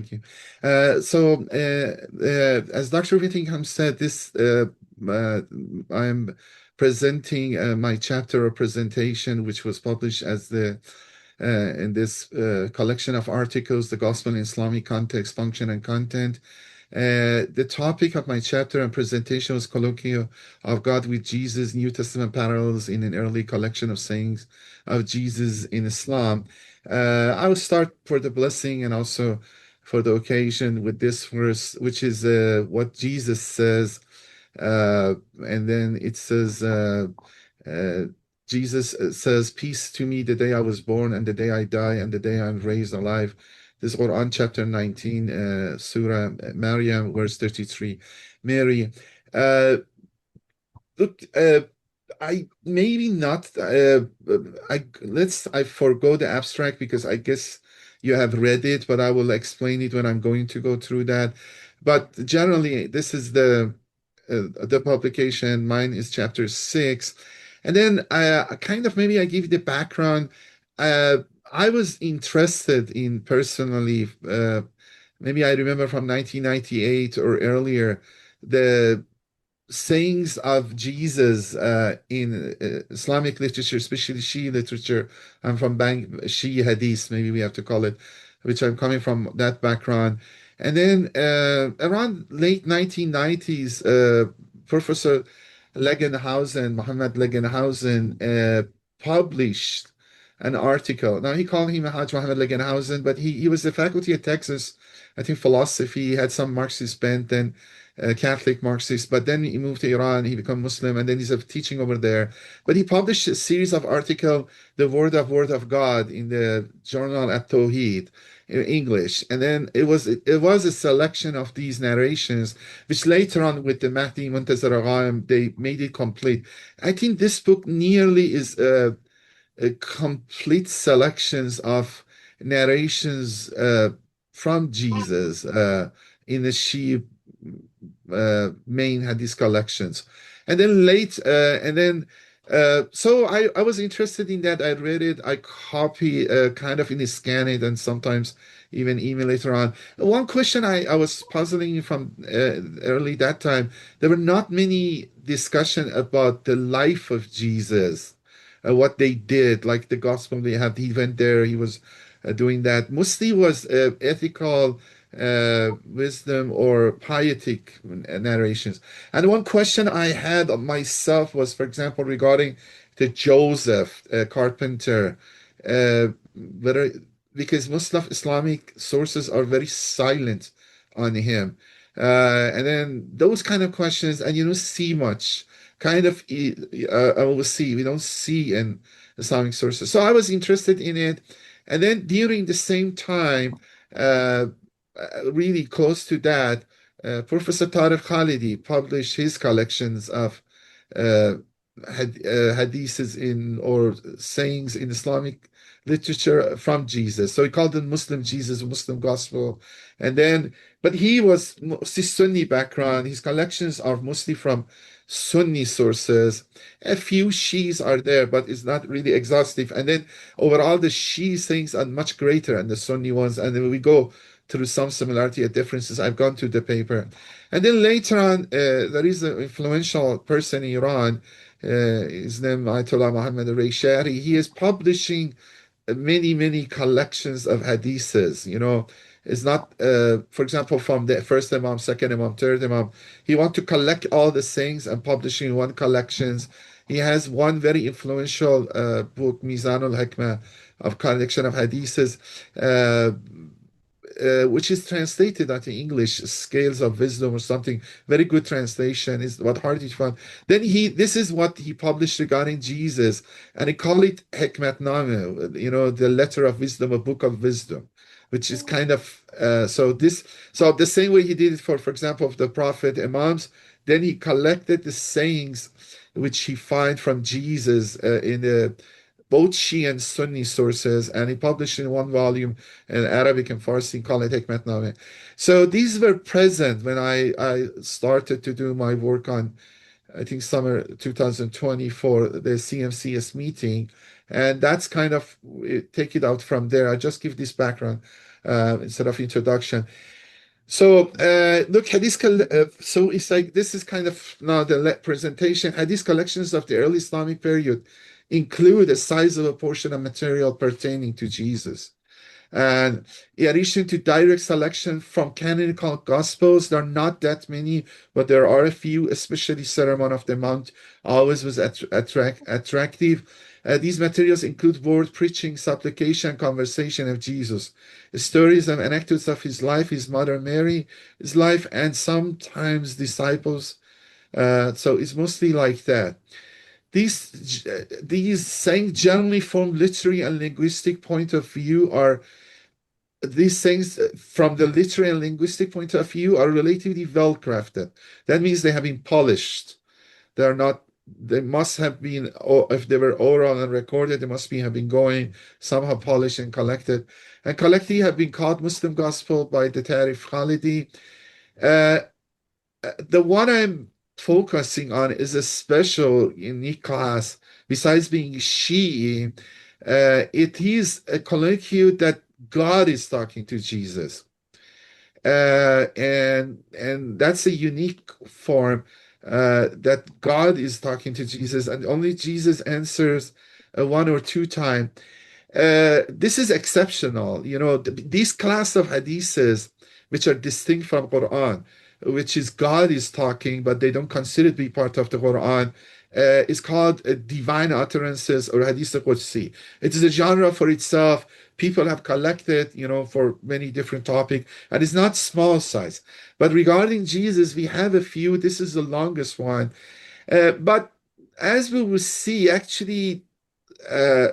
Thank you. As Dr. Whittingham said, I'm presenting my chapter or presentation, which was published as the in this collection of articles, The Gospel in Islamic Context, Function and Content. The topic of my chapter and presentation was Colloquy of God with Jesus, New Testament Parallels in an Early Collection of Sayings of Jesus in Islam. I will start for the blessing and also for the occasion with this verse, which is what Jesus says. And then it says, uh, Jesus says, Peace to me the day I was born and the day I die and the day I'm raised alive. This is Quran chapter 19, Surah Maryam, verse 33. Mary. Uh, look, I maybe not. I forgo the abstract because I guess you have read it, but I will explain it when I'm going to go through that. But generally, this is the publication. Mine is chapter 6, and then kind of maybe I give you the background. Uh, I was interested in personally. Maybe I remember from 1998 or earlier the sayings of Jesus in Islamic literature, especially Shia literature. I'm from Shia Hadith, maybe we have to call it, which I'm coming from that background. And then around late 1990s, Professor Mohammed Legenhausen, published an article. Now he called him Hajj Mohammed Legenhausen, but he was the faculty at Texas, I think philosophy. He had some Marxist bent and Catholic Marxist, but then he moved to Iran, he became Muslim, and then he's teaching over there. But he published a series of articles, The Word of God, in the journal at Tawheed in English. And then it was a selection of these narrations, which later on with the Mahdi Muntazir Aghaim, they made it complete. I think this book nearly is a complete selections of narrations from Jesus in the Shia main hadith collections. And then so I was interested in that. I read it, I copy kind of in scan it, and sometimes even email later on. One question I was puzzling from early that time, there were not many discussion about the life of Jesus, what they did, like the gospel they have. He went there, he was doing that. Mostly was ethical wisdom or pietic narrations. And one question I had of myself was, for example, regarding the Joseph carpenter, whether because most of Islamic sources are very silent on him. And then those kind of questions, and you don't see much. Kind of, I will see. We don't see in Islamic sources. So I was interested in it. And then during the same time, uh, really close to that, Professor Tariq Khalidi published his collections of uh, hadiths in or sayings in Islamic literature from Jesus. So he called it Muslim Jesus, Muslim Gospel. And then, but he was mostly Sunni background. His collections are mostly from Sunni sources. A few Shi's are there, but it's not really exhaustive. And then overall, the Shi things are much greater than the Sunni ones. And then we go through some similarity and differences. I've gone through the paper. And then later on, there is an influential person in Iran, his name Ayatollah Muhammad Reishari. He is publishing many collections of hadiths. It's not, for example, from the first Imam, second Imam, third Imam. He want to collect all the sayings and publishing one collections. He has one very influential book, Mizanul Hikmah, of collection of hadiths, which is translated into English, Scales of Wisdom or something. Very good translation is what Hardage found. Then this is what he published regarding Jesus, and he called it Hikmatname, the letter of wisdom, a book of wisdom, which is kind of so the same way he did it for example, of the Prophet Imams. Then he collected the sayings which he find from Jesus in the both Shia and Sunni sources, and he published in one volume in Arabic and Farsi, called it Hikmatname. So these were present when I started to do my work on, I think, summer 2020 for the CMCS meeting. And that's kind of take it out from there. I just give this background. instead of introduction. So look, so it's like this is kind of now the presentation. Hadith collections of the early Islamic period include a sizable portion of material pertaining to Jesus. And in addition to direct selection from canonical gospels, there are not that many, but there are a few, especially Sermon of the Mount always was attractive. These materials include word preaching, supplication, conversation of Jesus, stories and anecdotes of his life, his mother Mary, his life, and sometimes disciples. So it's mostly like that. These sayings generally from literary and linguistic point of view are these things from the literary and linguistic point of view are relatively well crafted. That means they have been polished. They are not. They must have been, or if they were oral and recorded, they must be have been going somehow polished and collected. And collectively have been called Muslim Gospel by the Tarif Khalidi. Uh, the one I'm focusing on is a special unique class. Besides being Shi'i, it is a colloquy that God is talking to Jesus, and that's a unique form that God is talking to Jesus, and only Jesus answers one or two times. This is exceptional. These class of hadiths, which are distinct from Quran, which is God is talking, but they don't consider it to be part of the Quran, is called divine utterances or hadith Qudsi. It is a genre for itself. People have collected, for many different topics, and it's not small size. But regarding Jesus, we have a few. This is the longest one. But as we will see, actually, uh,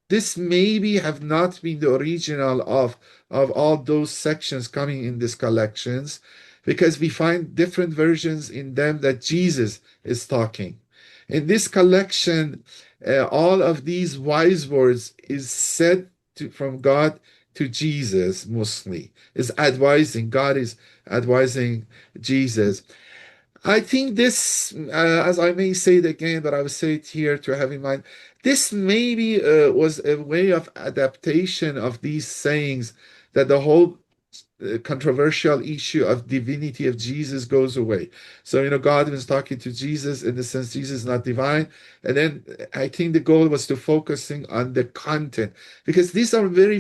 this maybe have not been the original of all those sections coming in these collections, because we find different versions in them that Jesus is talking. In this collection, all of these wise words is said from God to Jesus mostly, is advising. God is advising Jesus. I think this, as I may say it again, but I will say it here to have in mind, this maybe was a way of adaptation of these sayings that the whole controversial issue of divinity of Jesus goes away. So, God was talking to Jesus in the sense Jesus is not divine. And then I think the goal was to focusing on the content, because these are very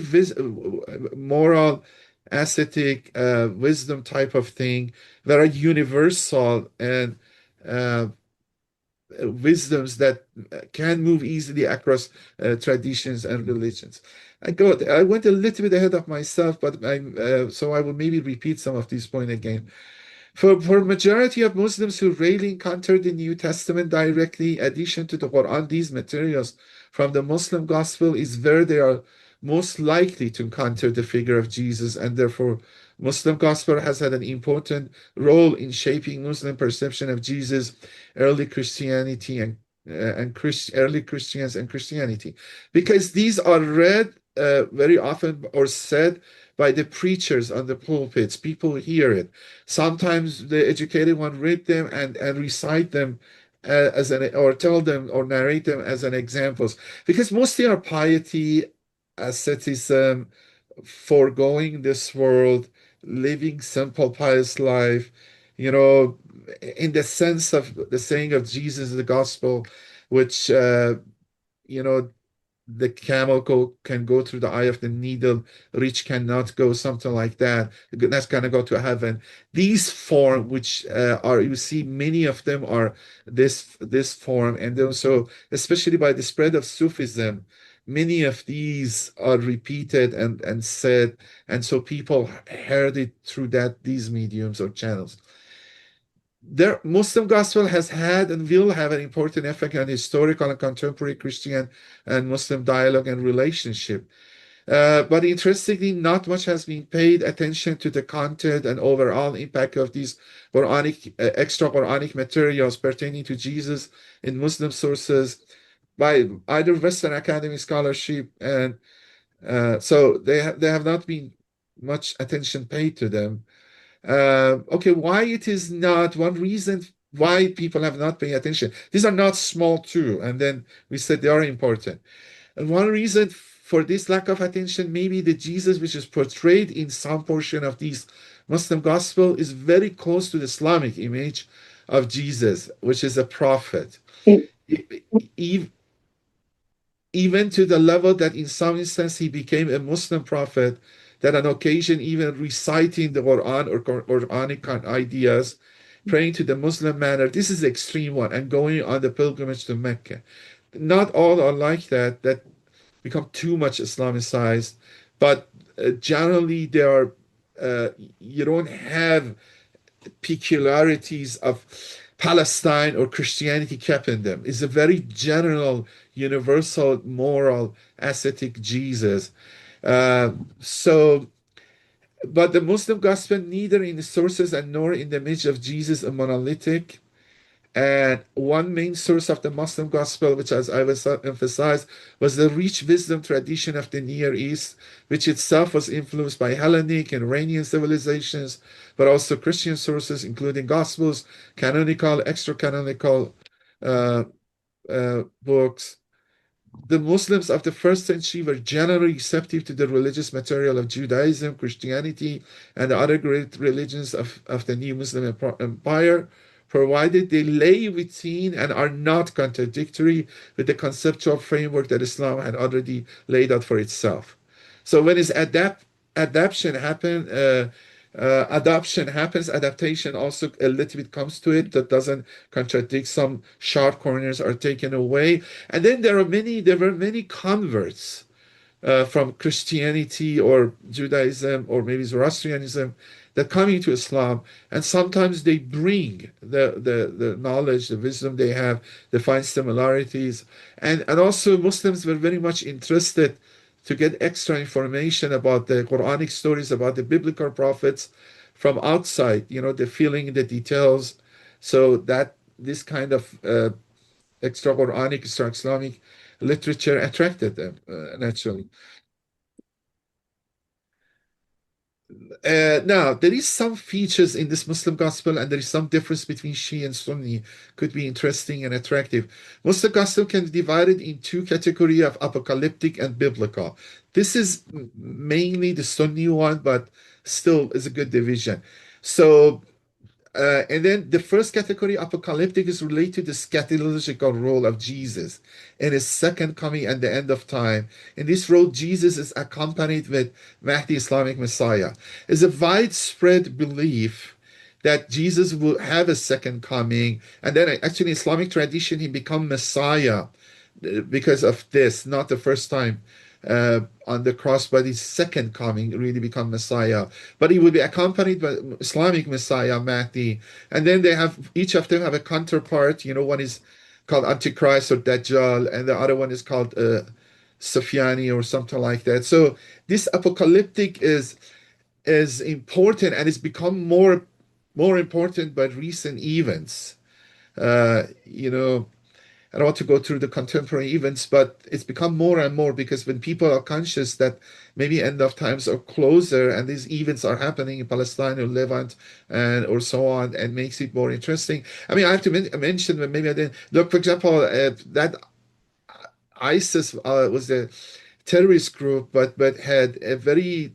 moral, ascetic, wisdom type of thing that are universal and uh, wisdoms that can move easily across traditions and religions. I went a little bit ahead of myself, but so I will maybe repeat some of these points again. For majority of Muslims who rarely encounter the New Testament directly, addition to the Quran, these materials from the Muslim gospel is where they are most likely to encounter the figure of Jesus, and therefore Muslim gospel has had an important role in shaping Muslim perception of Jesus, early Christianity early Christians and Christianity, because these are read very often or said by the preachers on the pulpits. People hear it. Sometimes the educated one read them and recite them or tell them or narrate them as an examples, because mostly are piety, asceticism, foregoing this world, living simple, pious life, you know, in the sense of the saying of Jesus, the gospel, which, you know, the can go through the eye of the needle, rich cannot go, something like that. That's gonna go to heaven. These form, which are, you see, many of them are this form, and also, especially by the spread of Sufism, many of these are repeated and said, and so people heard it through these mediums or channels. Muslim gospel has had and will have an important effect on historical and contemporary Christian and Muslim dialogue and relationship. But interestingly, not much has been paid attention to the content and overall impact of these extra Quranic materials pertaining to Jesus in Muslim sources by either Western academic scholarship, and so they have not been much attention paid to them. Okay, why it is not, one reason why people have not paid attention. These are not small too, and then we said they are important. And one reason for this lack of attention, maybe the Jesus which is portrayed in some portion of these Muslim gospel is very close to the Islamic image of Jesus, which is a prophet. E- E- Even to the level that in some instance he became a Muslim prophet, that on occasion even reciting the Quran or Quranic ideas, praying to the Muslim manner. This is the extreme one, and going on the pilgrimage to Mecca. Not all are like that, that become too much Islamicized, but generally they are, you don't have peculiarities of Palestine or Christianity kept in them. It's a very general, universal, moral, ascetic Jesus. Uh, so, but the Muslim gospel, neither in the sources and nor in the image of Jesus, a monolithic. And one main source of the Muslim gospel, which, as I was emphasized, was the rich wisdom tradition of the Near East, which itself was influenced by Hellenic and Iranian civilizations, but also Christian sources, including Gospels, canonical, extra-canonical uh, books. The Muslims of the first century were generally receptive to the religious material of Judaism, Christianity, and the other great religions of the new Muslim empire, provided they lay within and are not contradictory with the conceptual framework that Islam had already laid out for itself. So when is adaptation happen, adoption happens, adaptation also a little bit comes to it that doesn't contradict. Some sharp corners are taken away, and then there were many converts from Christianity or Judaism or maybe Zoroastrianism that come into Islam, and sometimes they bring the knowledge, the wisdom they have, they find similarities, and also Muslims were very much interested to get extra information about the Quranic stories, about the biblical prophets from outside, the feeling, the details, so that this kind of extra Quranic, extra Islamic literature attracted them naturally. Now, there is some features in this Muslim gospel, and there is some difference between Shia and Sunni. Could be interesting and attractive. Muslim gospel can be divided in two categories of apocalyptic and biblical. This is mainly the Sunni one, but still is a good division. So and then the first category, apocalyptic, is related to the scatological role of Jesus in his second coming and the end of time. In this role, Jesus is accompanied with Mahdi, Islamic Messiah. It's a widespread belief that Jesus will have a second coming, and then actually in Islamic tradition he become Messiah because of this, not the first time on the cross, but his second coming really become Messiah. But he will be accompanied by Islamic Messiah, Mahdi. And then they have, each of them have a counterpart. One is called Antichrist or Dajjal, and the other one is called Sufyani or something like that. So this apocalyptic is important, and it's become more important by recent events. Uh, you know, I don't want to go through the contemporary events, but it's become more and more because when people are conscious that maybe end of times are closer and these events are happening in Palestine or Levant and or so on, and makes it more interesting. I mean, I have to mention, but maybe I didn't look. For example, that ISIS was a terrorist group, but had a very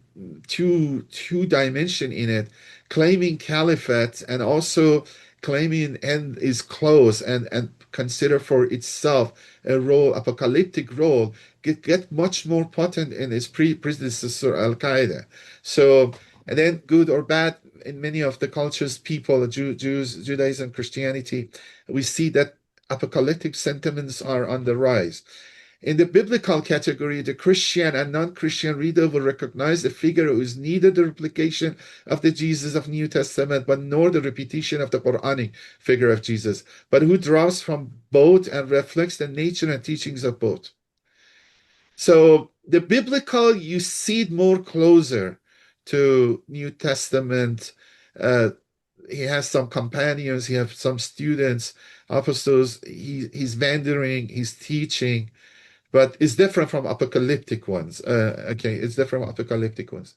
two dimension in it, claiming caliphate and also claiming end is close, and consider for itself a role, apocalyptic role, get much more potent in its predecessor Al Qaeda. So, and then good or bad in many of the cultures, people, Jews, Judaism, Christianity, we see that apocalyptic sentiments are on the rise. In the biblical category, the Christian and non-Christian reader will recognize a figure who is neither the replication of the Jesus of New Testament, but nor the repetition of the Quranic figure of Jesus, but who draws from both and reflects the nature and teachings of both. So the biblical, you see it more closer to New Testament. Uh, he has some companions, he has some students, apostles. He's wandering, he's teaching, but it's different from apocalyptic ones. Okay, it's different from apocalyptic ones.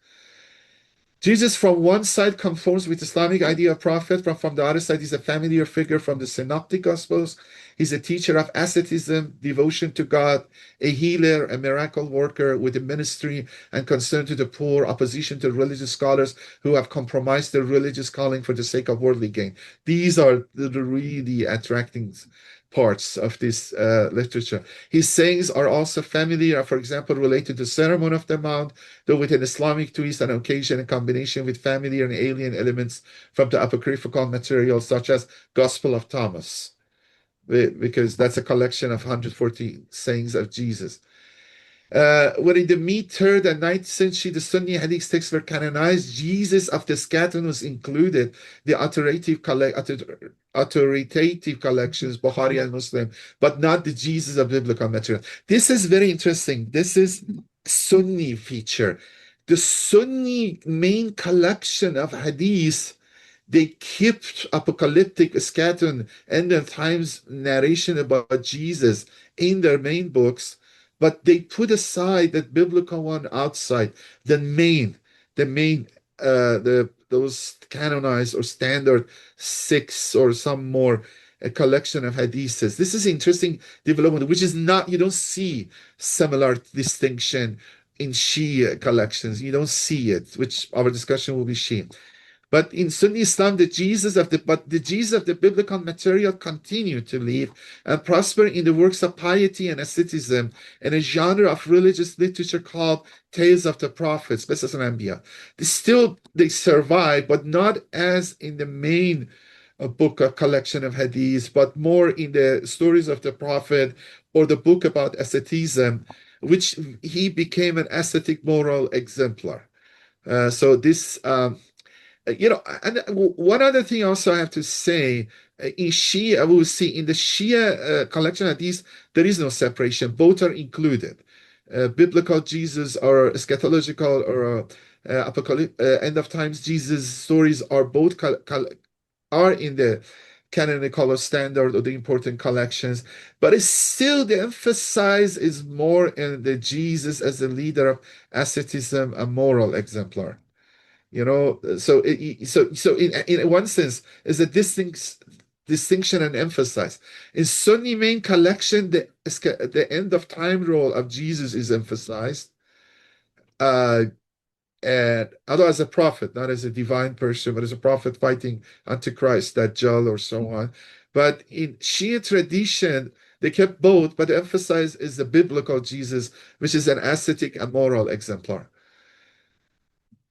Jesus, from one side, conforms with Islamic idea of prophet, from the other side, he's a familiar figure from the Synoptic Gospels. He's a teacher of asceticism, devotion to God, a healer, a miracle worker with a ministry and concern to the poor, opposition to religious scholars who have compromised their religious calling for the sake of worldly gain. These are the really attracting parts of this literature. His sayings are also familiar, for example, related to Sermon of the Mount, though with an Islamic twist and occasion in combination with familiar and alien elements from the apocryphal material, such as Gospel of Thomas, because that's a collection of 140 sayings of Jesus. When in the mid-3rd and 9th century, the Sunni Hadith texts were canonized, Jesus of the Scaton was included, the authoritative collections, Bukhari and Muslim, but not the Jesus of biblical material. This is very interesting. This is Sunni feature. The Sunni main collection of Hadith, they kept apocalyptic scaton end of times narration about Jesus in their main books, but they put aside that biblical one outside the main the those canonized or standard six or some more a collection of hadiths. This is interesting development, which is not, you don't see similar distinction in Shia collections. You don't see it, which our discussion will be Shia. But in Sunni Islam, the Jesus of the biblical material continue to live and prosper in the works of piety and asceticism in a genre of religious literature called Tales of the Prophets, Qisas al-Anbiya. They survive, but not as in the main book of collection of hadiths, but more in the stories of the Prophet or the book about asceticism, which he became an ascetic moral exemplar. So this and one other thing also I have to say, in Shia, we will see in the Shia collection of these, there is no separation. Both are included. Biblical Jesus or eschatological or apocalyptic end of times Jesus stories are both are in the canonical or standard or the important collections, but it's still the emphasis is more in the Jesus as the leader of asceticism, a moral exemplar. So in one sense is a distinction and emphasize. In Sunni main collection, the end of time role of Jesus is emphasized, uh, and although as a prophet, not as a divine person, but as a prophet fighting Antichrist, Dajjal, or so on. But in Shia tradition, they kept both, but the emphasis is the biblical Jesus, which is an ascetic and moral exemplar.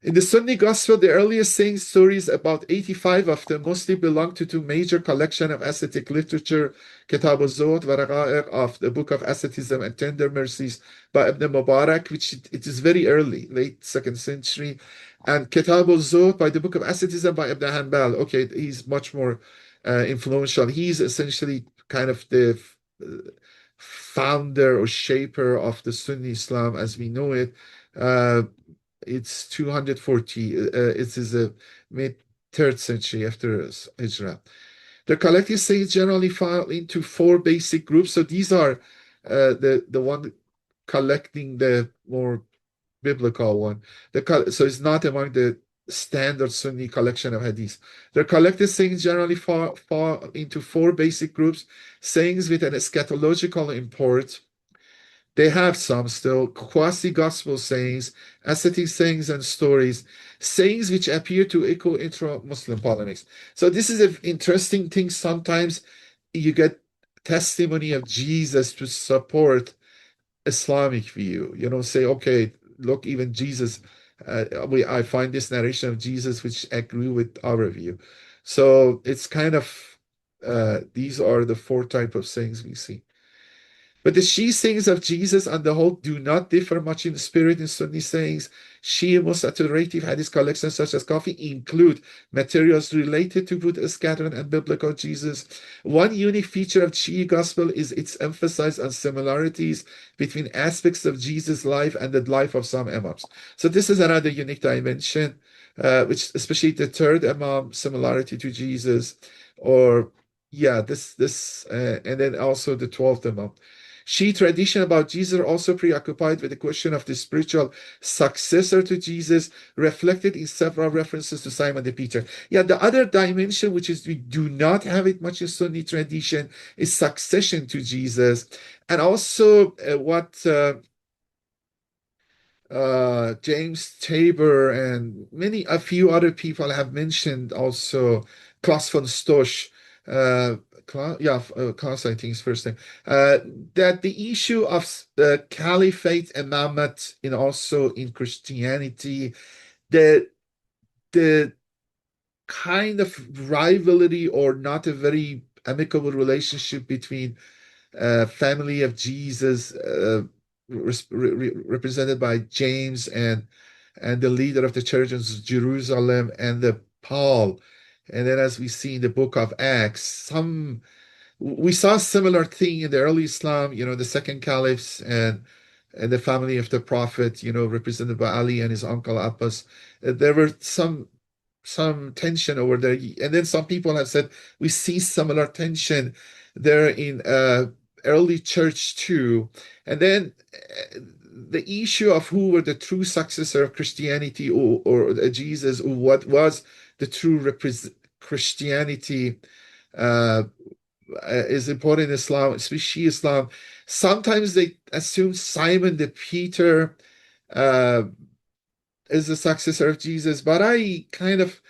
In the Sunni Gospel, the earliest saint stories, about 85 of them, mostly belong to two major collections of ascetic literature, Kitab al-Zuhd wa Raqa'iq of the Book of Asceticism and Tender Mercies by Ibn Mubarak, which it is very early, late 2nd century, and Kitab al-Zuhd by the Book of Asceticism by Ibn Hanbal. Okay, he's much more influential. He's essentially kind of the founder or shaper of the Sunni Islam as we know it. It's 240. It is a mid-3rd century after Hijrah. The collected sayings generally fall into four basic groups. So these are the one collecting the more biblical one. So it's not among the standard Sunni collection of hadith. The collected sayings generally fall into four basic groups: sayings with an eschatological import. They have some still quasi-gospel sayings, ascetic sayings, and stories, sayings which appear to echo intra-Muslim polemics. So this is an interesting thing. Sometimes you get testimony of Jesus to support Islamic view. Say, okay, look, even Jesus, I find this narration of Jesus which agree with our view. So it's kind of these are the four type of sayings we see. But the Shia sayings of Jesus on the whole do not differ much in spirit in Sunni sayings. Shia most authoritative hadith collections such as Kafi include materials related to Buddha scattering and biblical Jesus. One unique feature of Shia gospel is its emphasis on similarities between aspects of Jesus' life and the life of some imams. So this is another unique dimension, which especially the third imam similarity to Jesus, or yeah, this and then also the 12th imam. Shia tradition about Jesus are also preoccupied with the question of the spiritual successor to Jesus, reflected in several references to Simon the Peter. Yeah, the other dimension, which is we do not have it much in Sunni tradition, is succession to Jesus. And also James Tabor and a few other people have mentioned also Klaus von Stosch, Klaus, I think is first name, uh, that the issue of the caliphate imamate and also in Christianity, the the kind of rivalry or not a very amicable relationship between family of Jesus, represented by James and the leader of the church in Jerusalem and the Paul. And then, as we see in the book of Acts, we saw a similar thing in the early Islam. The second caliphs and the family of the prophet, represented by Ali and his uncle Abbas. There were some tension over there. And then some people have said we see similar tension there in early church too. And then the issue of who were the true successor of Christianity or Jesus, or what was the true Christianity, uh, is important in Islam, especially Islam. Sometimes they assume Simon the Peter uh, is the successor of Jesus, but I kind of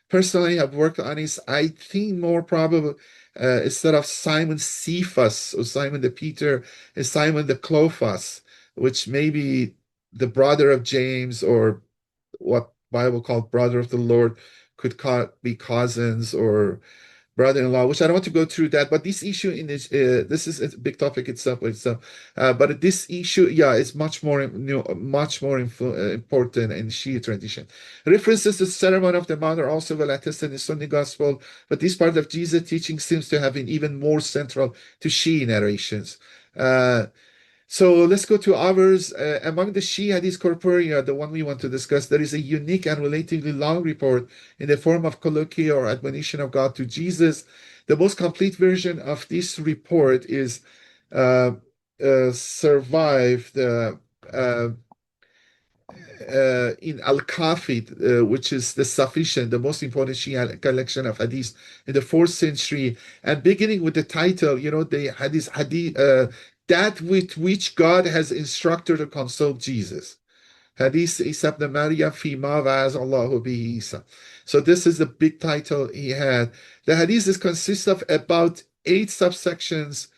personally have worked on this. I think more probable, instead of Simon Cephas or Simon the Peter, is Simon the Clophas, which may be the brother of James, or what Bible called brother of the Lord, could be cousins or brother-in-law, which I don't want to go through that, but this issue this is a big topic itself. But this issue, yeah, is much more, important in Shia tradition. References to the ceremony of the mount are also well attested in the Sunni gospel, but this part of Jesus' teaching seems to have been even more central to Shia narrations. So let's go to ours. Among the Shia Hadith corporea, the one we want to discuss, there is a unique and relatively long report in the form of colloquy or admonition of God to Jesus. The most complete version of this report is uh, survived in Al-Kafid, which is the most important Shia collection of hadith in the 4th century, and beginning with the title, the hadith, that with which God has instructed to consult Jesus. Hadith Isa ibn Maryam Fima Vaz Allahu bihi Isa. So this is the big title he had. The hadith consists of about 8 subsections,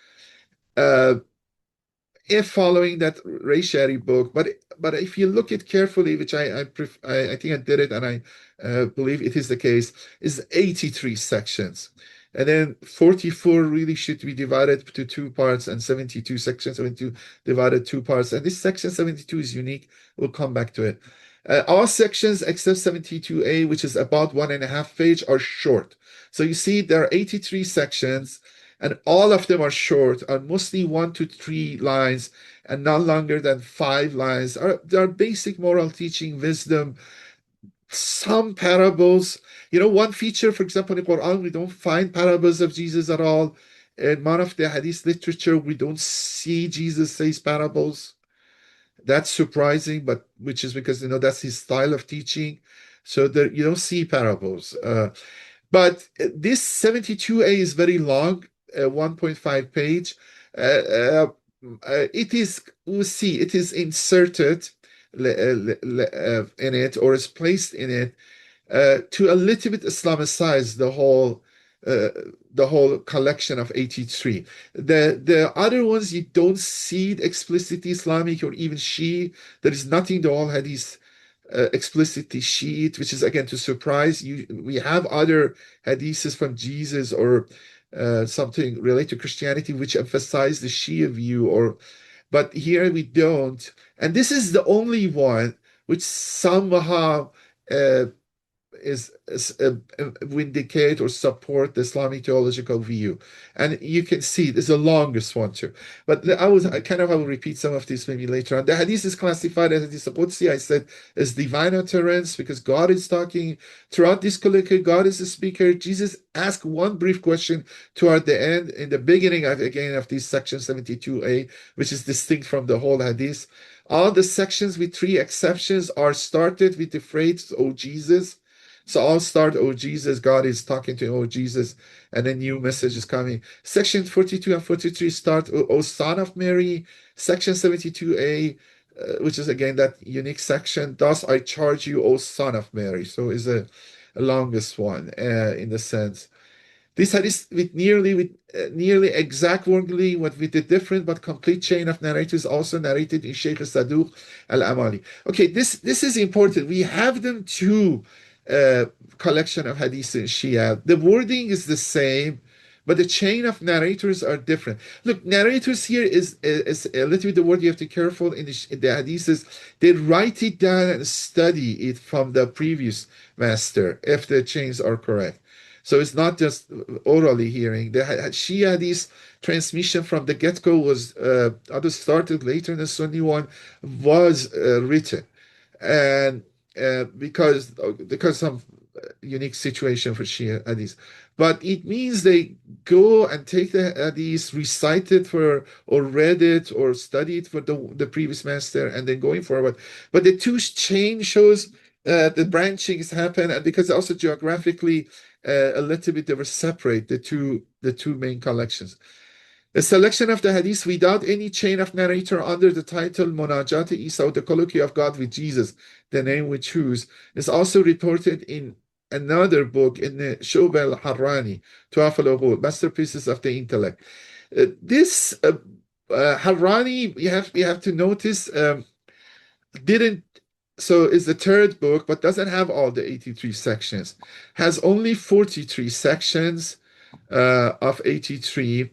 uh, if following that Rayshari book, but if you look it carefully, which I think I did it, and I believe it is the case, is 83 sections, and then 44 really should be divided to 2 parts, and 72 sections, 72 divided 2 parts, and this section 72 is unique. We'll come back to it. All sections except 72A, which is about 1.5 page, are short. So you see there are 83 sections, and all of them are short, are mostly 1 to 3 lines, and not longer than 5 lines. There are basic moral teaching, wisdom, some parables. One feature, for example, in the Quran, we don't find parables of Jesus at all. In one of the Hadith literature, we don't see Jesus says parables. That's surprising, but which is because that's his style of teaching. So there you don't see parables. But this 72A is very long, 1.5 page. It is, we'll see, it is inserted in it, or is placed in it, to a little bit Islamicize uh, the whole collection of 83. The other ones, you don't see it explicitly Islamic or even Shia. There is nothing, the whole hadith explicitly Shiite, which is again to surprise you. We have other hadiths from Jesus or something related to Christianity which emphasize the Shia view, but here we don't. And this is the only one which somehow uh, vindicate or support the Islamic theological view. And you can see it's the longest one too. But I will repeat some of this maybe later on. The hadith is classified as Hadith Qudsi, I said, as divine utterance because God is talking throughout this colloquy. God is the speaker. Jesus asked one brief question toward the end, in the beginning of this section 72a, which is distinct from the whole hadith. All the sections, with three exceptions, are started with the phrase, "Oh Jesus." So I'll start, "Oh Jesus," God is talking to, "Oh Jesus," and a new message is coming. Section 42 and 43 start, "Oh Son of Mary." Section 72a, which is again that unique section, "Thus I charge you, O Son of Mary." So is a longest one in the sense. This hadith with nearly exact wordly, with a different but complete chain of narrators, also narrated in Sheikh Saduq al-Amali. Okay, this is important. We have them two collection of hadith in Shia. The wording is the same, but the chain of narrators are different. Look, narrators here is a little bit the word you have to be careful in the hadiths. They write it down and study it from the previous master if the chains are correct. So it's not just orally hearing. The Shia hadith transmission from the get-go was although started later in the Sunni one, was written, and because some unique situation for Shia hadith. But it means they go and take the hadith, recite it for, or read it, or study it for the previous master, and then going forward. But the two chain shows the branchings happen, and because also geographically a little bit they were separate, the two main collections. A selection of the hadith without any chain of narrator under the title Munajat Isa, or the Colloquy of God with Jesus, the name we choose, is also reported in another book in the Shub al-Harrani, Tuaf al-Uqul, Masterpieces of the Intellect. This Harrani, you have to notice, didn't so is the third book, but doesn't have all the 83 sections. Has only 43 sections of 83.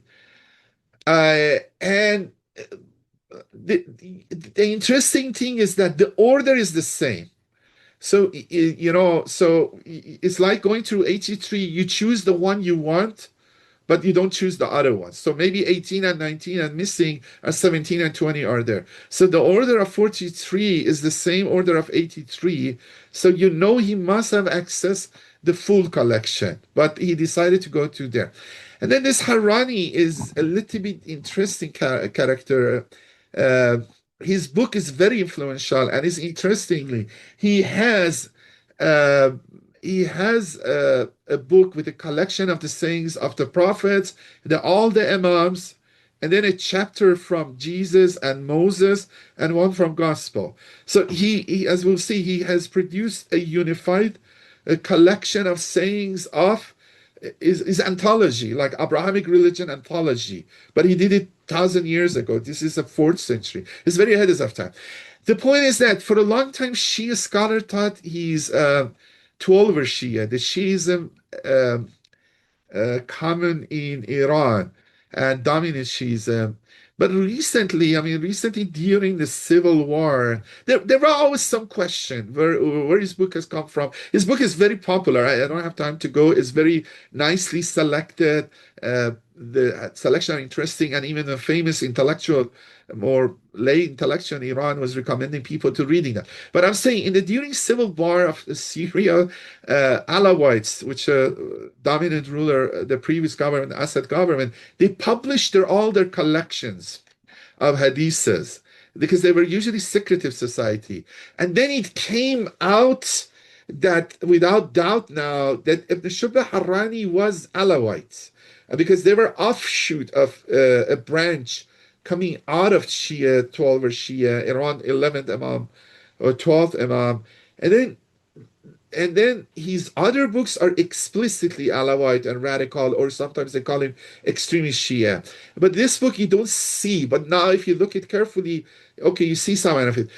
And the interesting thing is that the order is the same. So, so it's like going through 83. You choose the one you want, but you don't choose the other ones. So maybe 18 and 19 and missing, 17 and 20 are there. So the order of 43 is the same order of 83. So he must have accessed the full collection, but he decided to go to there. And then this Harrani is a little bit interesting character. His book is very influential, and is interestingly, he has uh, a book with a collection of the sayings of the prophets, all the imams, and then a chapter from Jesus and Moses, and one from Gospel. So he as we'll see, he has produced a unified collection of sayings of is anthology, like Abrahamic religion anthology, but he did it 1,000 years ago. This is the 4th century. It's very ahead of time. The point is that for a long time, Shia scholar thought he's 12er Shia. The Shiism common in Iran and dominant Shiism. But recently during the Civil War, there were always some question where his book has come from. His book is very popular. I don't have time to go. It's very nicely selected. The selection are interesting, and even a famous intellectual, more lay intellectual in Iran was recommending people to reading that. But I'm saying in the during Civil War of Syria, Alawites, which dominant ruler, the previous government, Assad government, they published all their collections of hadiths because they were usually secretive society. And then it came out that without doubt now that Ibn Shubba Harrani was Alawite because they were offshoot of a branch coming out of Shia, 12er Shia, around 11th Imam or 12th Imam. And then his other books are explicitly Alawite and radical, or sometimes they call him extremist Shia. But this book you don't see. But now if you look at carefully, okay, you see some sign of it,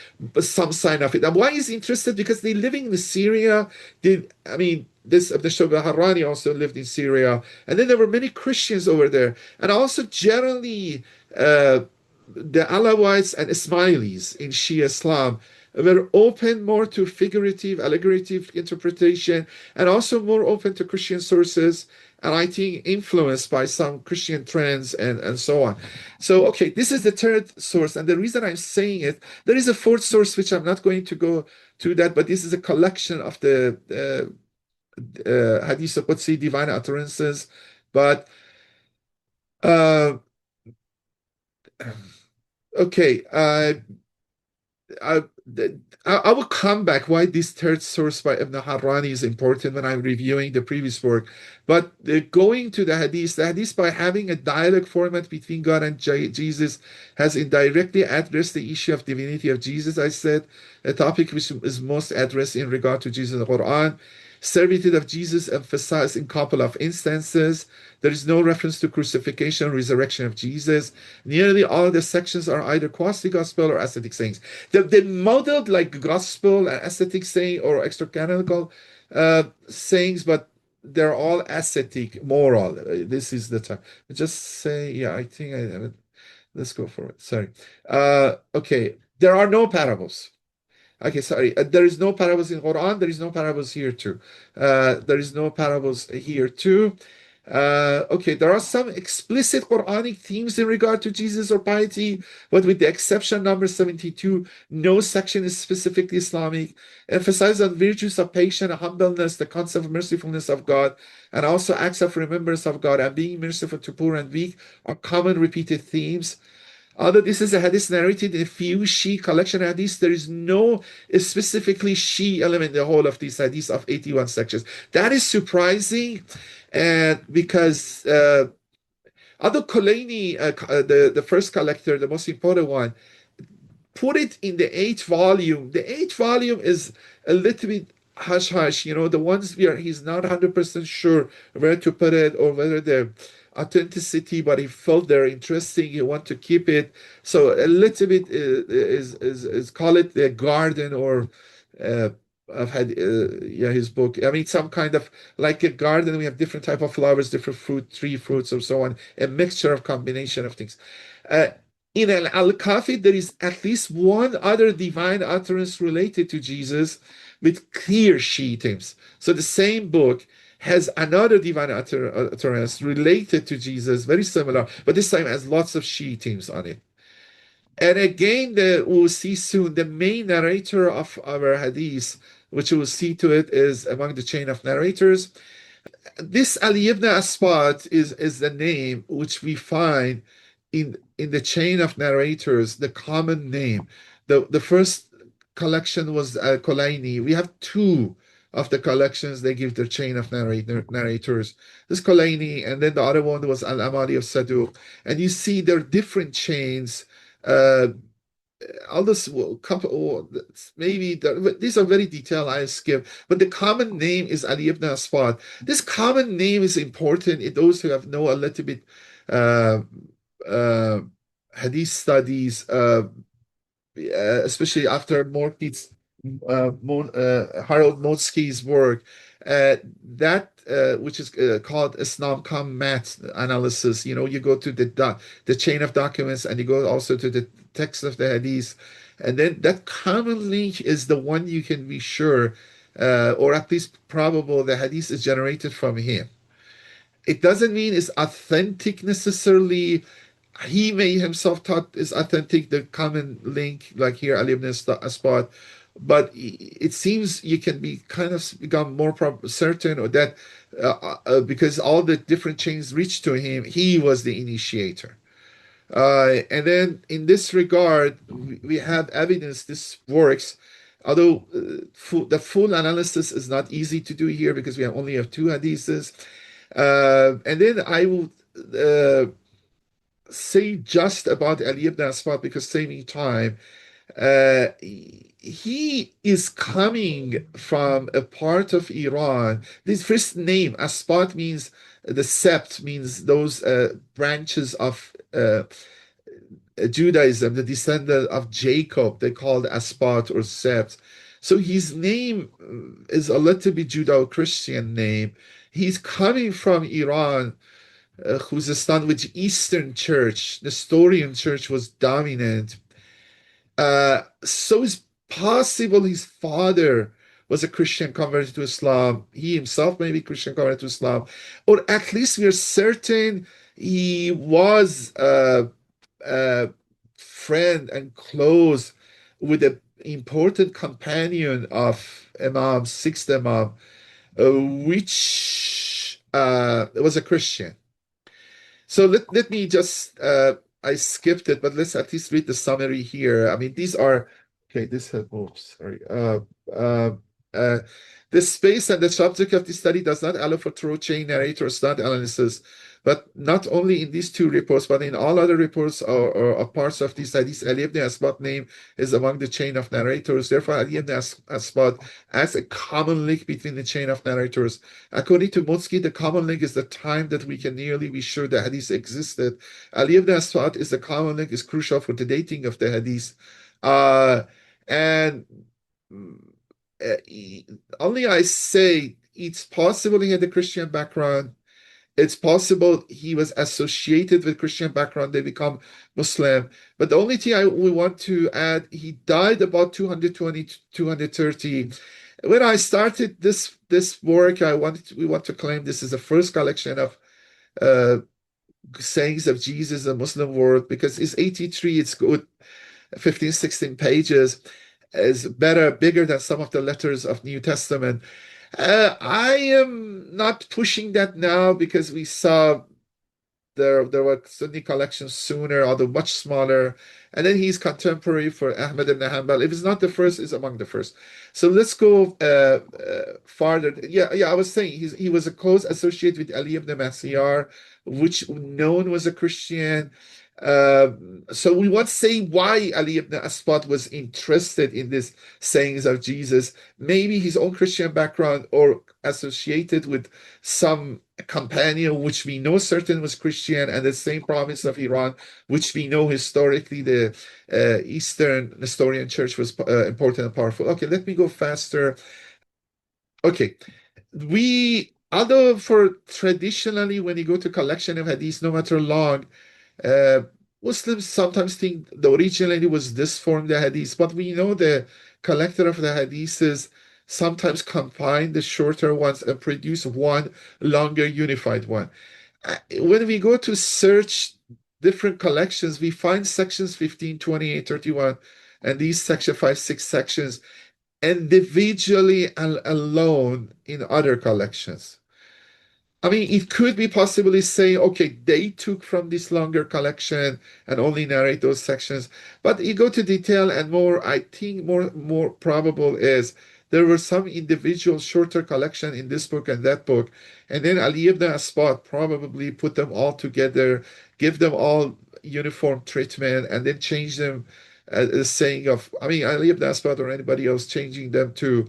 some sign of it. And why is he interested? Because they're living in Syria. This Ibn Shubba Harrani also lived in Syria. And then there were many Christians over there. And also generally the Alawites and Ismailis in Shia Islam, were open more to figurative, allegorical interpretation, and also more open to Christian sources. And I think influenced by some Christian trends and so on. So, okay, this is the third source. And the reason I'm saying it, there is a fourth source, which I'm not going to go to that, but this is a collection of the Hadith Qudsi, divine utterances. But uh, okay, I, I will come back why this third source by Ibn Harrani is important when I'm reviewing the previous work. But going to the Hadith by having a dialogue format between God and Jesus has indirectly addressed the issue of divinity of Jesus, I said, a topic which is most addressed in regard to Jesus in the Quran. Servitude of Jesus emphasized in a couple of instances. There is no reference to crucifixion, resurrection of Jesus. Nearly all the sections are either quasi-gospel or ascetic sayings. The modeled like gospel and ascetic saying or extra-canonical sayings, but they're all ascetic, moral. This is the time. Just say, yeah, I think I have it. Let's go for it. Sorry. Okay. There are no parables. Okay, sorry. There is no parables in Quran. There is no parables here too. There is no parables here too. Okay, there are some explicit Quranic themes in regard to Jesus or piety, but with the exception number 72, no section is specifically Islamic. Emphasize on virtues of patience, humbleness, the concept of mercifulness of God, and also acts of remembrance of God and being merciful to poor and weak are common repeated themes. Although this is a hadith narrated in a few Shi collection hadiths, there is no specifically Shi element in the whole of these hadiths of 81 sections. That is surprising, and because although Kolani, the first collector, the most important one, put it in the eighth volume. The eighth volume is a little bit hush hush. The ones where he's not 100% sure where to put it or whether the authenticity, but he felt they're interesting. He want to keep it. So a little bit is call it the garden or I've had yeah his book. I mean some kind of like a garden. We have different type of flowers, different fruit, tree fruits, or so on. A mixture of combination of things. Uh, in Al-Kafi, there is at least one other divine utterance related to Jesus with clear she themes. So the same book has another divine utterance related to Jesus, very similar, but this time has lots of she themes on it. And again, we'll see soon, the main narrator of our hadith, which we'll see to it, is among the chain of narrators. This Ali ibn Asbat is the name which we find in the chain of narrators, the common name. The first collection was Kolaini. We have two of the collections they give their chain of narrators. This Kolaini, and then the other one was Al Amali of Saduq. And you see there are different chains. I'll just couple maybe these are very detailed. I skip, but the common name is Ali ibn Asfad. This common name is important in those who have know a little bit uh, uh, hadith studies, especially after Morky's Harold Motsky's work. That which is called Islam Math analysis. You go to the chain of documents, and you go also to the text of the hadith, and then that common link is the one you can be sure, or at least probable, the hadith is generated from him. It doesn't mean it's authentic necessarily. He may himself thought is authentic, the common link, like here, Ali ibn Asbat, but it seems you can be kind of become more certain or that because all the different chains reached to him, he was the initiator. And then in this regard, we have evidence this works, although the full analysis is not easy to do here because we only have two hadiths. And then I will say just about Ali ibn Aswad because saving time. He is coming from a part of Iran. This first name, Aspat, means the sept, means those branches of Judaism, the descendant of Jacob. They called Aspat or sept. So his name is a little bit Judeo-Christian name. He's coming from Iran, Khuzestan, which Eastern Church, Nestorian Church was dominant. So is possible his father was a Christian converted to Islam. He himself may be Christian converted to Islam, or at least we are certain he was a friend and close with an important companion of Imam, sixth Imam, which was a Christian. So let me just I skipped it, but let's at least read the summary here. I mean, these are okay. This has oops, sorry. Uh, uh, the space and the subject of this study does not allow for thorough chain narrator or stunt analysis, but not only in these two reports, but in all other reports or parts of this hadith, Ali ibn Asbat name is among the chain of narrators. Therefore, Ali ibn Asbat as a common link between the chain of narrators. According to Motsky, the common link is the time that we can nearly be sure the hadith existed. Ali ibn Aswad is the common link is crucial for the dating of the hadith. And uh, only I say it's possible he had a Christian background. It's possible he was associated with Christian background. They become Muslim. But the only thing we want to add, he died about 220, 230. When I started this work, we want to claim this is the first collection of uh, sayings of Jesus in the Muslim world because it's 83. It's good, 15, 16 pages. Is better, bigger than some of the letters of New Testament. I am not pushing that now because we saw there were Sunni collections sooner, although much smaller. And then he's contemporary for Ahmad ibn Hanbal. If it's not the first, it's among the first. So let's go farther. Yeah, I was saying he was a close associate with Ali ibn Masyar, which known was a Christian. So we want to say why Ali ibn Asbat was interested in these sayings of Jesus. Maybe his own Christian background or associated with some companion, which we know certain was Christian, and the same province of Iran, which we know historically the Eastern Nestorian Church was important and powerful. Okay, let me go faster. Okay, although for traditionally when you go to collection of hadith, no matter long, uh, Muslims sometimes think the originally was this form, the hadith, but we know the collector of the hadiths sometimes combine the shorter ones and produce one longer unified one. When we go to search different collections, we find sections 15, 28, 31, and these section 5, 6 sections individually and alone in other collections. I mean, it could be possibly saying, okay, they took from this longer collection and only narrate those sections. But you go to detail and more, I think more probable is there were some individual shorter collection in this book and that book. And then Ali ibn Asbat probably put them all together, give them all uniform treatment, and then change them saying of, I mean, Ali ibn Asbat or anybody else changing them to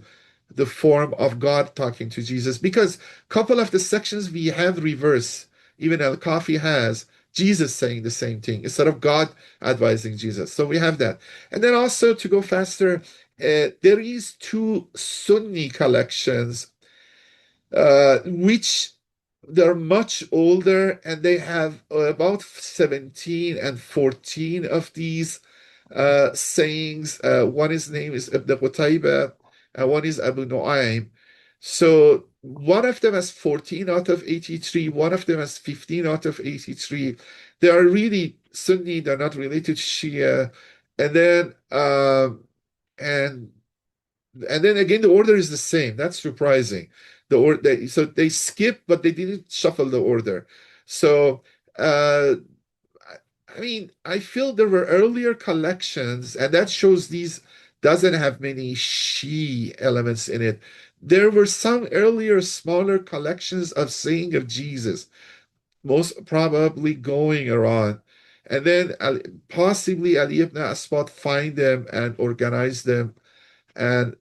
the form of God talking to Jesus, because a couple of the sections we have reverse. Even Al-Kafi has Jesus saying the same thing instead of God advising Jesus. So we have that. And then also to go faster, there is two Sunni collections, which they're much older and they have about 17 and 14 of these sayings. One is name is Ibn Qutayba, and one is Abu Nu'aym. So one of them has 14 out of 83, one of them has 15 out of 83. They are really Sunni, they're not related to Shia. And then and and then again the order is the same. That's surprising. So they skip, but they didn't shuffle the order. So I mean, I feel there were earlier collections, and that shows these doesn't have many she elements in it. There were some earlier smaller collections of saying of Jesus, most probably going around. And then possibly Ali ibn Aswad find them and organize them and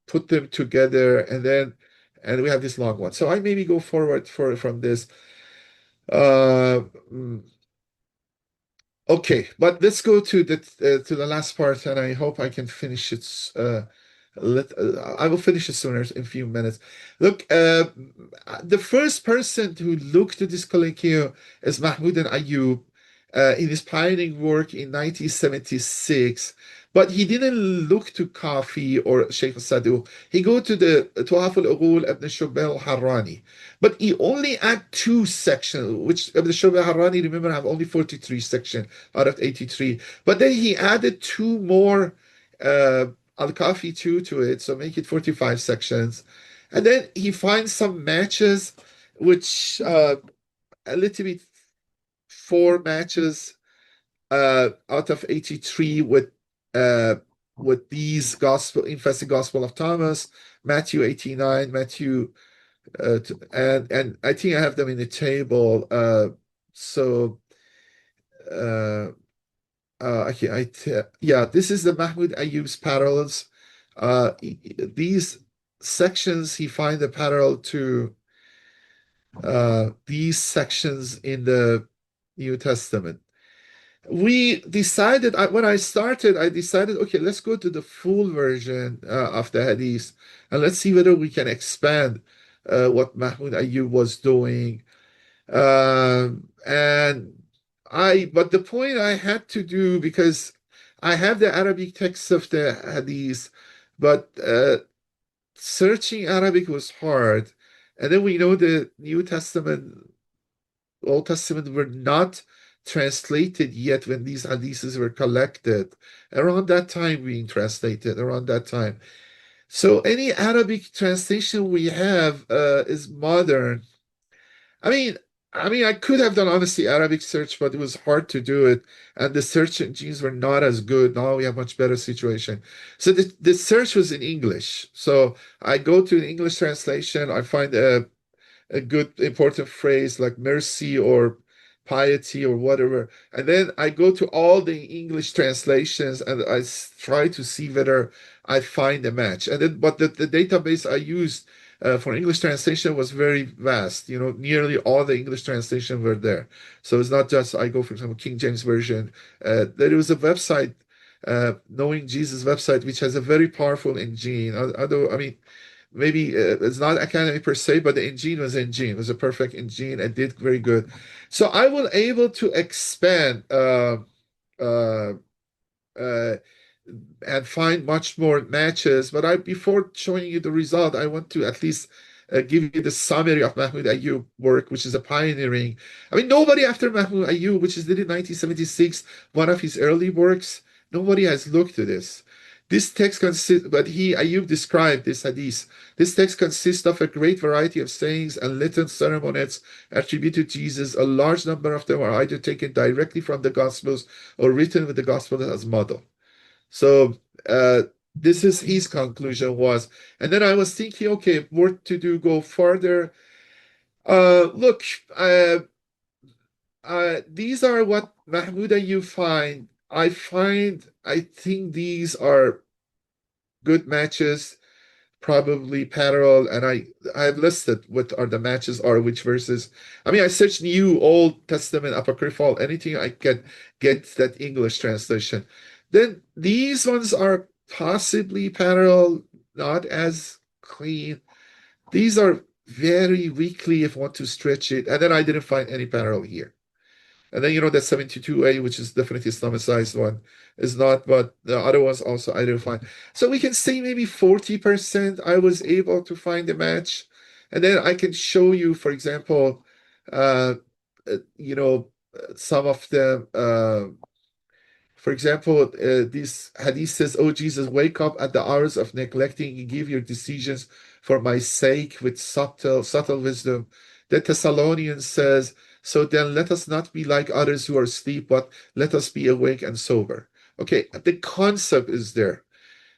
put them together, and we have this long one. So I maybe go forward from this. Uh, mm, Okay, but let's go to the last part, and I hope I can finish it. I will finish it sooner in a few minutes. Look, the first person who looked at this Colloquy is Mahmoud and Ayub in his pioneering work in 1976. But he didn't look to Kafi or Sheikh Sadu. He go to the Tuhaf al-Ughul Ibn Shubay al-Harrani. But he only add two sections, which Ibn Shubay al-Harrani, remember, have only 43 sections out of 83. But then he added two more uh, Al-Kafi 2 to it, so make it 45 sections. And then he finds some matches, which a little bit, four matches out of 83 uh, with these gospel, emphasis Gospel of Thomas, Matthew 89, Matthew, and I think I have them in the table. So uh, okay, yeah, this is the Mahmoud Ayyub's parallels. These sections he find a parallel to these sections in the New Testament. We decided, when I started, I decided, okay, let's go to the full version of the Hadith and let's see whether we can expand what Mahmoud Ayyub was doing. And but the point I had to do, because I have the Arabic text of the Hadith, but searching Arabic was hard. And then we know the New Testament, Old Testament were not translated yet when these hadiths were collected. Around that time being translated, around that time. So any Arabic translation we have is modern. I mean, I could have done honestly Arabic search, but it was hard to do it, and the search engines were not as good. Now we have much better situation. So the search was in English. So I go to the English translation. I find a good important phrase like mercy or piety or whatever. And then I go to all the English translations and I try to see whether I find a match. And then, but the database I used for English translation was very vast. You know, nearly all the English translation were there. So it's not just I go, for example, King James Version. There was a website, Knowing Jesus website, which has a very powerful engine. Although, I mean, maybe it's not academic per se, but the engine was engine. It was a perfect engine and did very good. So I was able to expand uh, uh, and find much more matches. But before showing you the result, I want to at least give you the summary of Mahmoud Ayyub work, which is a pioneering. I mean, nobody after Mahmoud Ayyub, which is did in 1976, one of his early works, nobody has looked at this. This text consists, but Ayyub described this hadith. This text consists of a great variety of sayings and little ceremonies attributed to Jesus. A large number of them are either taken directly from the Gospels or written with the Gospel as model. So this is his conclusion was. And then I was thinking, okay, what to do, go further. Look, these are what Mahmouda you find. I think these are good matches, probably parallel, and I've listed what are the matches are, which verses. I mean, I searched New, Old Testament, Apocryphal, anything I can get that English translation. Then these ones are possibly parallel, not as clean. These are very weakly if you want to stretch it. And then I didn't find any parallel here. And then that 72A, which is definitely Islamicized one, is not, but the other ones also I didn't find. So we can say maybe 40% I was able to find a match. And then I can show you, for example, uh, some of them. For example, this hadith says, "Oh Jesus, wake up at the hours of neglecting and give your decisions for my sake with subtle wisdom." The Thessalonians says, "So then let us not be like others who are asleep, but let us be awake and sober." Okay, the concept is there.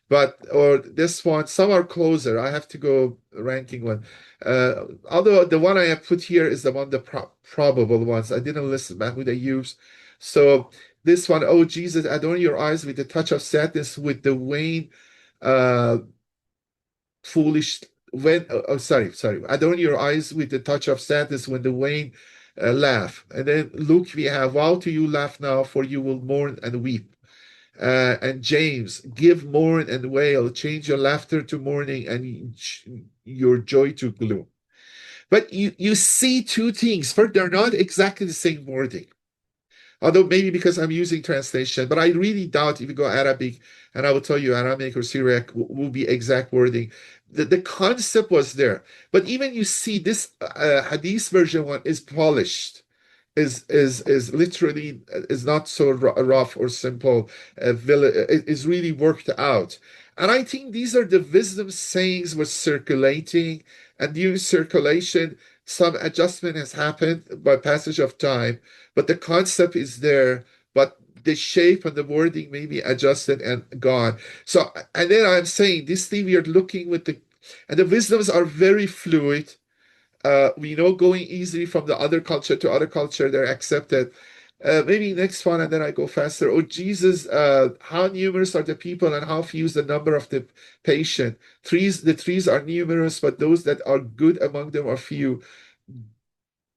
But or this one, some are closer. I have to go ranking one. Although the one I have put here is the one, the probable ones. I didn't list back who they use. So this one, oh Jesus, adorn your eyes with the touch of sadness, with the wane, uh, foolish. When sorry, adorn your eyes with the touch of sadness when the wane laugh. And then Luke, we have, vow to you laugh now, for you will mourn and weep. And James, give mourn and wail, change your laughter to mourning and your joy to gloom. But you see two things. First, they're not exactly the same wording. Although maybe because I'm using translation, but I really doubt if you go Arabic, and I will tell you Aramaic or Syriac will be exact wording. The concept was there, but even you see this Hadith version one is polished, is literally is not so rough or simple. Is really worked out, and I think these are the wisdom sayings were circulating, and new circulation. Some adjustment has happened by passage of time, but the concept is there. But the shape and the wording may be adjusted and gone. So, and then I'm saying this thing we are looking with and the wisdoms are very fluid. We know going easily from the other culture to other culture, they're accepted. Maybe next one, and then I go faster. Oh, Jesus, how numerous are the people and how few is the number of the patient? The trees are numerous, but those that are good among them are few.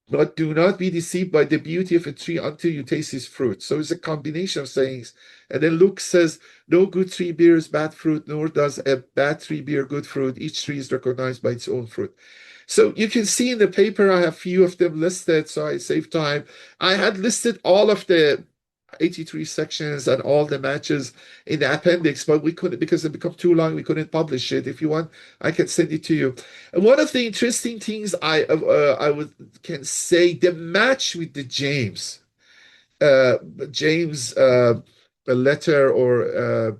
But do not be deceived by the beauty of a tree until you taste its fruit. So it's a combination of sayings. And then Luke says, no good tree bears bad fruit, nor does a bad tree bear good fruit. Each tree is recognized by its own fruit. So you can see in the paper, I have few of them listed, so I save time. I had listed all of the 83 sections and all the matches in the appendix, but we couldn't because it became too long. We couldn't publish it. If you want, I can send it to you. And one of the interesting things I would can say the match with the uh, James a letter or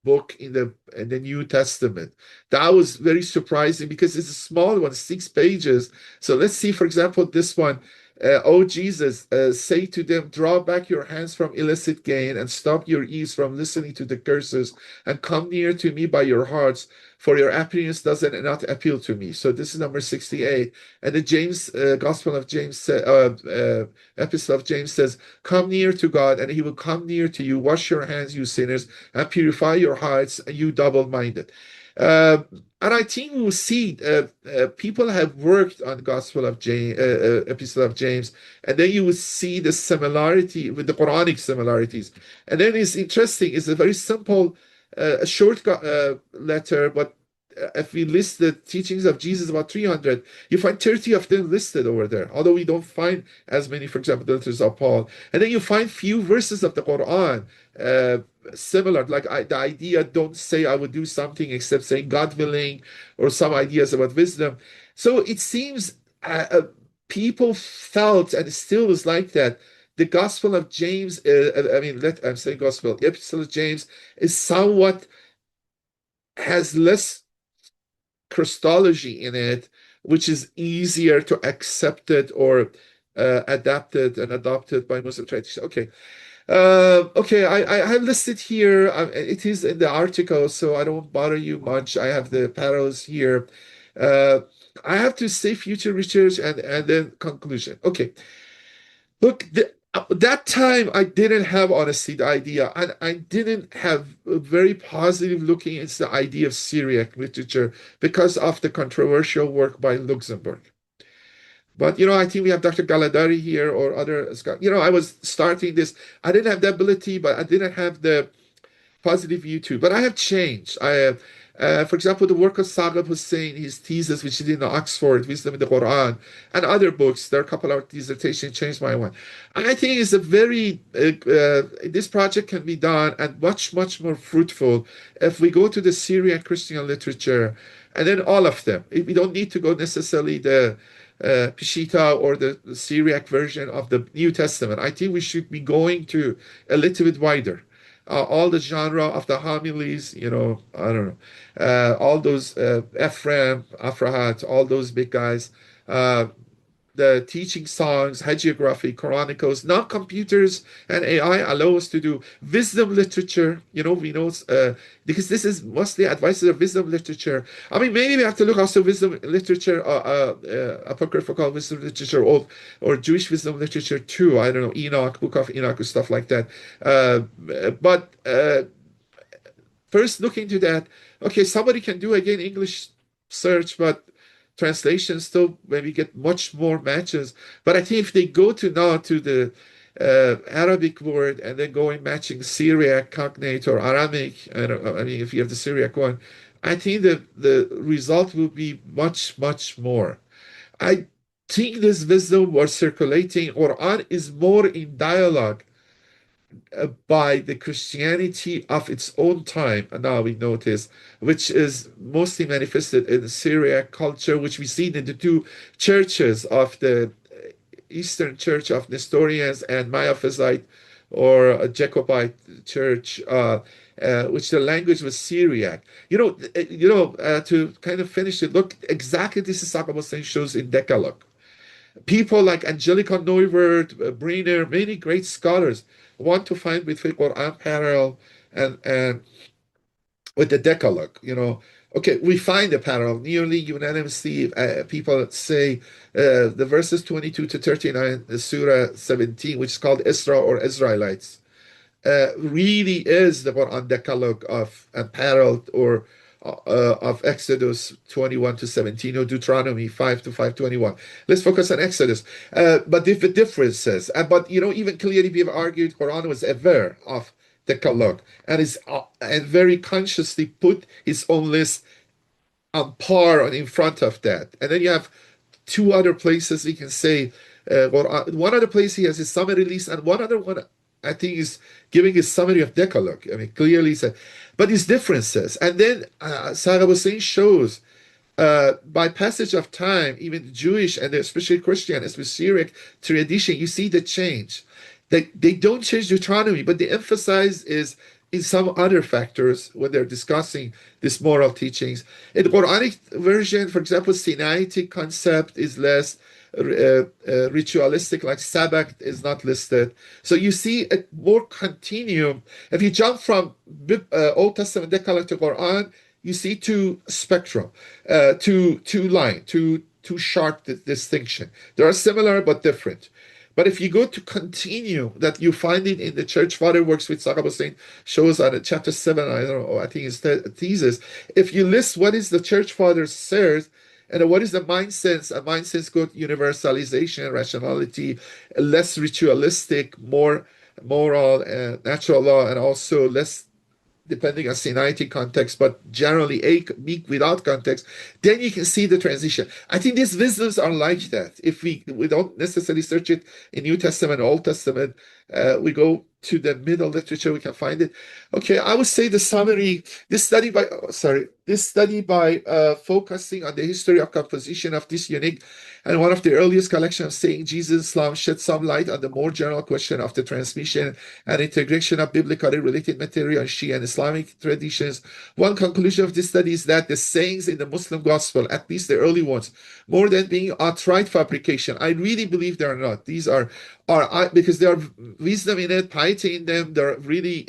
book in the New Testament. That was very surprising because it's a small one, 6 pages. So let's see, for example, this one. Oh Jesus, say to them, draw back your hands from illicit gain and stop your ears from listening to the curses and come near to me by your hearts, for your appearance doesn't not appeal to me. So this is number 68. And the Gospel of James, Epistle of James says, come near to God and he will come near to you. Wash your hands, you sinners, and purify your hearts, you double-minded. Uh, and I think we'll see people have worked on Gospel of James, Epistle of James, and then you will see the similarity with the Quranic similarities. And then it's interesting, it's a very simple, a short letter, but if we list the teachings of Jesus, about 300, you find 30 of them listed over there, although we don't find as many, for example, the letters of Paul. And then you find few verses of the Quran similar, like the idea, don't say I would do something except saying God willing, or some ideas about wisdom. So it seems people felt, and it still is like that, the Gospel of James, I'm saying Gospel, Epistle of James is somewhat has less Christology in it, which is easier to accept it or adapted and adopted by Muslim tradition. Okay. Okay, I have listed here. It is in the article, so I don't bother you much. I have the parallels here. Uh, I have to say future research and then conclusion. Okay, look, that time I didn't have honestly the idea, and I didn't have a very positive looking into the idea of Syriac literature because of the controversial work by Luxembourg. But I think we have Dr. Galadari here or other. I was starting this. I didn't have the ability, but I didn't have the positive view too. But I have changed. For example, the work of Saghib Hussein, his thesis, which he did in Oxford, Wisdom in the Quran, and other books. There are a couple of dissertations changed my one. I think it's a very this project can be done and much much more fruitful if we go to the Syrian Christian literature, and then all of them. We don't need to go necessarily the Peshitta or the Syriac version of the New Testament. I think we should be going to a little bit wider. All the genre of the homilies, I don't know, all those Ephraim, Farhad, all those big guys, uh, the teaching songs, hagiography, chronicles. Now computers and AI allow us to do wisdom literature. We know because this is mostly advices of wisdom literature. I mean, maybe we have to look also wisdom literature, apocryphal wisdom literature, or Jewish wisdom literature too. I don't know, Enoch, Book of Enoch, stuff like that. But first, look into that. Okay, somebody can do again English search, but translation still maybe get much more matches. But I think if they go to now to the Arabic word and then going matching Syriac cognate or Aramic, I mean, if you have the Syriac one, I think the result will be much, much more. I think this wisdom was circulating. Quran is more in dialogue by the Christianity of its own time, and now we notice, which is mostly manifested in Syriac culture, which we see in the two churches of the Eastern Church of Nestorians and Miaphysite or a Jacobite church, which the language was Syriac. To kind of finish it, look exactly this is Saddam Hussein shows in Decalogue. People like Angelica Neuwirth, Briner, many great scholars want to find between Quran parallel and with the Decalogue. Okay, we find a parallel. Nearly unanimously, people say the verses 22 to 39, the Surah 17, which is called Isra or Israelites, really is the Quran Decalogue of parallel or of Exodus 21 to 17 or Deuteronomy 5 to 521. Let's focus on Exodus. But the differences, but even clearly people argued Quran was aware of Decalogue and very consciously put his own list on par and in front of that. And then you have two other places we can say, one other place he has his summary list, and one other one I think is giving his summary of Decalogue. I mean, clearly said, but his differences. And then Saddam Hussein shows by passage of time, even Jewish and especially Christian, especially Syriac tradition, you see the change. They don't change Deuteronomy, but they emphasize is in some other factors when they're discussing these moral teachings. In the Quranic version, for example, Sinaitic concept is less ritualistic, like Sabbath is not listed. So you see a more continuum. If you jump from Old Testament Decalogue to Quran, you see two spectrum, two line, two sharp distinction. They are similar but different. But if you go to continue that you find it in the Church Father works with Saddam Hussein shows on chapter 7, I don't know, I think it's the thesis. If you list what is the Church Father says, and what is the mindset? A mindset good universalization, rationality, less ritualistic, more moral, natural law, and also less depending on seniority context, but generally a meek without context, then you can see the transition. I think these wisdoms are like that. If we don't necessarily search it in New Testament, Old Testament, we go to the middle literature, we can find it. Okay, I would say the summary, this study by focusing on the history of composition of this unique and one of the earliest collections of saying Jesus Islam shed some light on the more general question of the transmission and integration of biblically related material in Shia and Islamic traditions. One conclusion of this study is that the sayings in the Muslim gospel, at least the early ones, more than being outright fabrication, I really believe they are not. These are because there are wisdom in it, piety in them. There are really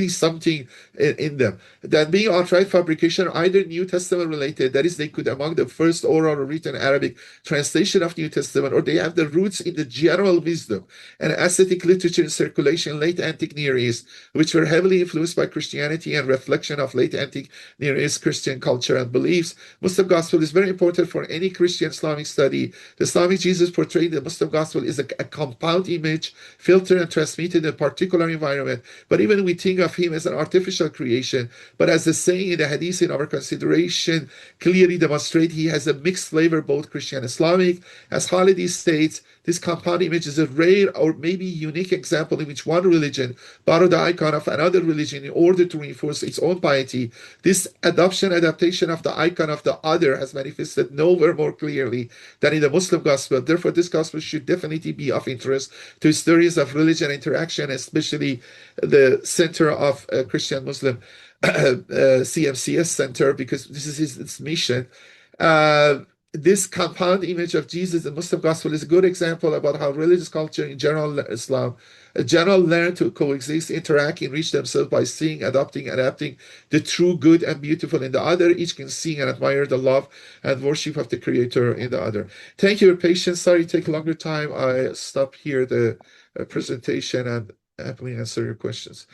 something in them. That being outright fabrication, either New Testament related, that is, they could among the first oral or written Arabic translation of New Testament, or they have the roots in the general wisdom and ascetic literature in circulation in late antique Near East, which were heavily influenced by Christianity and reflection of late antique Near East Christian culture and beliefs. Muslim gospel is very important for any Christian Islamic study. The Islamic Jesus portrayed in the Muslim gospel is a compound image, filtered and transmitted in a particular environment. But even we think of him as an artificial creation, but as the saying in the Hadith in our consideration clearly demonstrate, he has a mixed flavor, both Christian and Islamic. As Khalidi states, this compound image is a rare or maybe unique example in which one religion borrowed the icon of another religion in order to reinforce its own piety. This adaptation of the icon of the other has manifested nowhere more clearly than in the Muslim gospel. Therefore, this gospel should definitely be of interest to historians of religion interaction, especially the Center of Christian Muslim CMCS Center, because this is its mission. This compound image of Jesus in Muslim gospel is a good example about how religious culture in general, Islam, general learn to coexist, interact, enrich themselves by seeing, adapting the true, good, and beautiful in the other. Each can see and admire the love and worship of the Creator in the other. Thank you for your patience. Sorry to take a longer time. I stop here the presentation and happily answer your questions.